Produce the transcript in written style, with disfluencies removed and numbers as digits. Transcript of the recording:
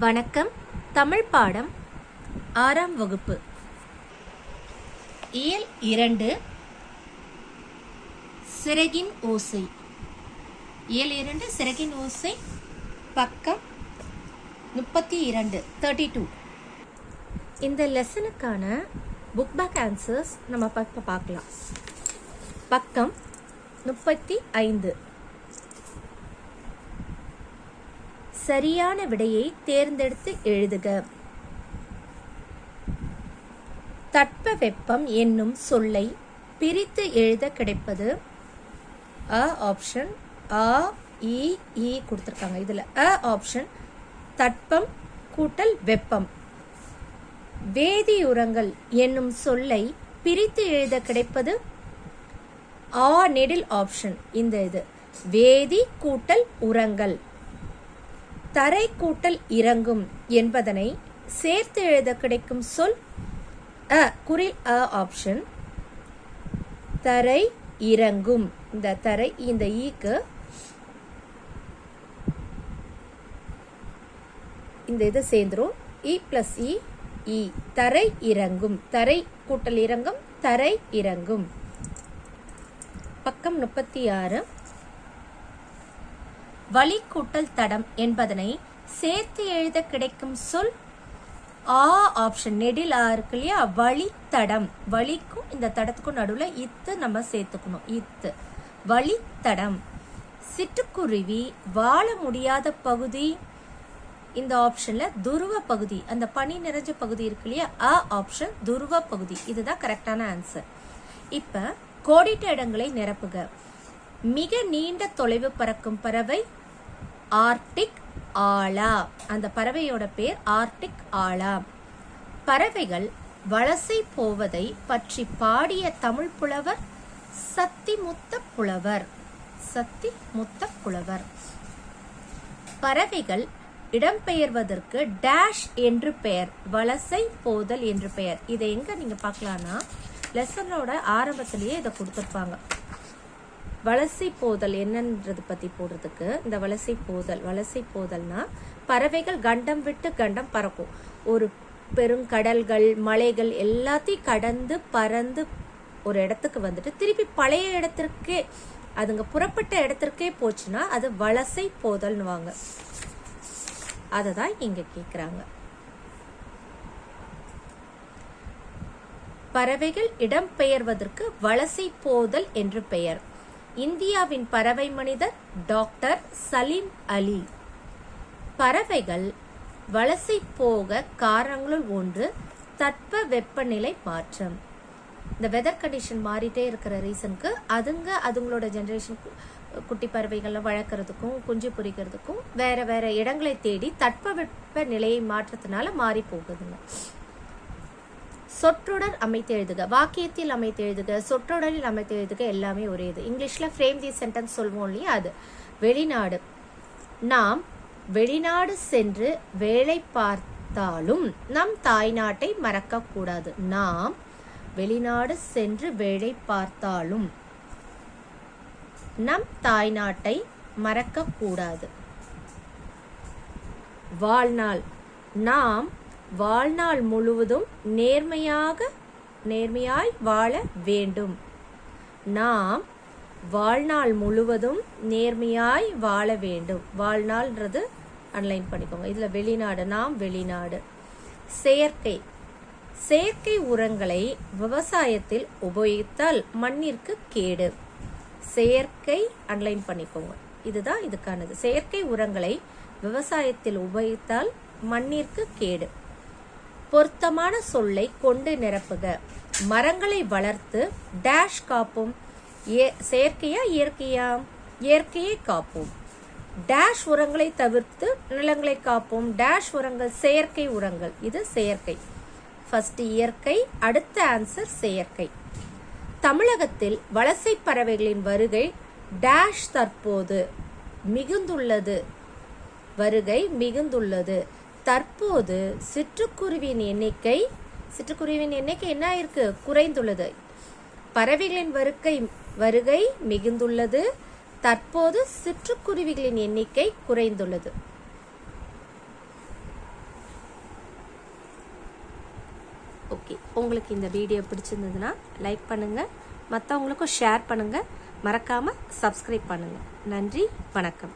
வணக்கம். தமிழ் பாடம் 6ஆம் வகுப்பு இயல் 2 சிறகின் ஓசை. இயல் 2 சிறகின் ஓசை, பக்கம் 32 32. இந்த லெசனுக்கான புக் பேக் ஆன்சர்ஸ் நம்ம பார்க்கலாம். பக்கம் 35. சரியான விடையை தேர்ந்தெடுத்து எழுதுக. தட்பவெப்பம் என்னும் சொல்லை பிரித்து எழுத கிடைப்பது அ ஆப்ஷன், ஆ இ கொடுத்திருக்காங்க. இதுல அ ஆப்ஷன் தட்பம் கூட்டல் வெப்பம். வேதியுரங்கள் என்னும் சொல்லை பிரித்து எழுத கிடைப்பது ஆ நெடில் ஆப்ஷன். இந்த இது வேதி கூட்டல் உரங்கள். தரை கூட்டல் இறங்கும் என்பதனை சேர்த்து எழுத கிடைக்கும் சொல் அ குறில் அ ஆப்ஷன் தரை இறங்கும். இந்த தரை இந்த ஈக்கு இந்த இது சேர்ந்துரும். இ பிளஸ் இ தரை இறங்கும். தரை கூட்டல் இறங்கும், தரை இறங்கும். பக்கம் 36. வளி கூட்டல் தடம் என்பதனை சேர்த்து எழுத கிடைக்கும் சொல் ஆ ஆப்ஷன் நெடில் ஆ இருக்கு இல்லையா, வழித்தடம். வலிக்கும் இந்த தடத்துக்கும் நடுவுல இத்து நம்ம சேர்த்துக்கணும். இத்து வழித்தடம். சிட்டுக்குருவி வாழ முடியாத பகுதி இந்த ஆப்ஷன்ல துருவ பகுதி. அந்த பனி நிறைஞ்ச பகுதி இருக்கு இல்லையா, ஆ ஆப்ஷன் துருவ பகுதி. இதுதான் கரெக்டான ஆன்சர். இப்ப கோடிட்ட இடங்களை நிரப்புக. மிக நீண்ட தொலைவு பறக்கும் பறவை ஆர்டிக் ஆலா. அந்த பறவையோட பேர் ஆர்டிக் ஆலா. பறவைகள் வலசை போவதை பற்றி பாடிய தமிழ் புலவர் சத்திமுத்த புலவர். சத்திமுத்த புலவர். பறவைகள் இடம்பெயர்வதற்கு டேஷ் என்று பெயர், வலசை போதல் என்று பெயர். இதை எங்க நீங்க பார்க்கலாம்னா லெசனோட ஆரம்பத்திலேயே இதை கொடுத்திருப்பாங்க. வலசை போதல் என்னன்றது பத்தி போடுறதுக்கு இந்த வலசை போதல்னா பறவைகள் கண்டம் விட்டு கண்டம் பறக்கும். ஒரு பெருங்கடல்கள் மலைகள் எல்லாத்தையும் கடந்து பறந்து ஒரு இடத்துக்கு வந்துட்டு திருப்பி பழைய இடத்திற்கே அதுங்க புறப்பட்ட இடத்திற்கே போச்சுன்னா அது வலசை போதல்னுவாங்க. அததான் இங்க கேக்குறாங்க. பறவைகள் இடம்பெயர்வதற்கு வலசை போதல் என்று பெயர். இந்தியாவின் பறவை மனிதர் டாக்டர் சலீம் அலி. பறவைகள் வலசை போக காரணங்களுள் ஒன்று தட்ப வெப்பநிலை மாற்றம். இந்த வெதர் கண்டிஷன் மாறிட்டே இருக்கிற ரீசனுக்கு அதுங்களோட ஜெனரேஷன் குட்டி பறவைகளை வளர்க்கறதுக்கும் குஞ்சு பொரிக்கிறதுக்கும் வேற வேற இடங்களை தேடி தட்ப வெப்ப நிலையை மாற்றத்தினால மாறி போகுதுங்க. சொற்றொடர் அமைத்து எழுதுக. வாக்கியத்தில் அமைத்து எழுதுக, சொற்றொடரில் அமைத்து எழுதுக, எல்லாமே ஒரே இது. இங்கிலீஷ்ல ஃப்ரேம் தி சென்டென்ஸ் சொல்வோம் இல்லையா, அது. வெளிநாடு. நாம் வெளிநாடு சென்று வேலை பார்த்தாலும் நம் தாய்நாட்டை மறக்க கூடாது. நாம் வெளிநாடு சென்று வேலை பார்த்தாலும் நம் தாய்நாட்டை மறக்க கூடாது. வாழ்நாள். நாம் வாழ்நாள் முழுவதும் நேர்மையாய் வாழ வேண்டும். நாம் வாழ்நாள் முழுவதும் நேர்மையாய் வாழ வேண்டும். வாழ்நாள்ன்றது அன்லைன் பண்ணிக்கோங்க. இதுல வெளிநாடு, நாம் வெளிநாடு. செயற்கை. செயற்கை உரங்களை விவசாயத்தில் உபயோகித்தால் மண்ணிற்கு கேடு. செயற்கை அன்லைன் பண்ணிக்கோங்க. இதுதான் இதுக்கானது. செயற்கை உரங்களை விவசாயத்தில் உபயோகித்தால் மண்ணிற்கு கேடு. பொருத்தமான சொல்லை கொண்டு நிரப்புக. மரங்களை வளர்த்து டேஷ் காப்போம். செயற்கையா இயற்கையா? இயற்கையை காப்போம். டேஷ் உரங்களை தவிர்த்து நிலங்களை காப்போம். டேஷ் உரங்கள் செயற்கை உரங்கள். இது செயற்கை. ஃபர்ஸ்ட் இயற்கை, அடுத்த ஆன்சர் செயற்கை. தமிழகத்தில் வலசை பறவைகளின் வருகை டேஷ் தற்போது மிகுந்துள்ளது. வருகை மிகுந்துள்ளது. தற்போது சிட்டுக்குருவியின் எண்ணிக்கை என்ன இருக்கு? குறைந்துள்ளது. பறவைகளின் வருகை மிகுந்துள்ளது. தற்போது சிட்டுக்குருவிகளின் எண்ணிக்கை குறைந்துள்ளது. ஓகே, உங்களுக்கு இந்த வீடியோ பிடிச்சிருந்ததுன்னா லைக் பண்ணுங்கள், மற்றவங்களுக்கும் ஷேர் பண்ணுங்கள், மறக்காமல் சப்ஸ்கிரைப் பண்ணுங்கள். நன்றி, வணக்கம்.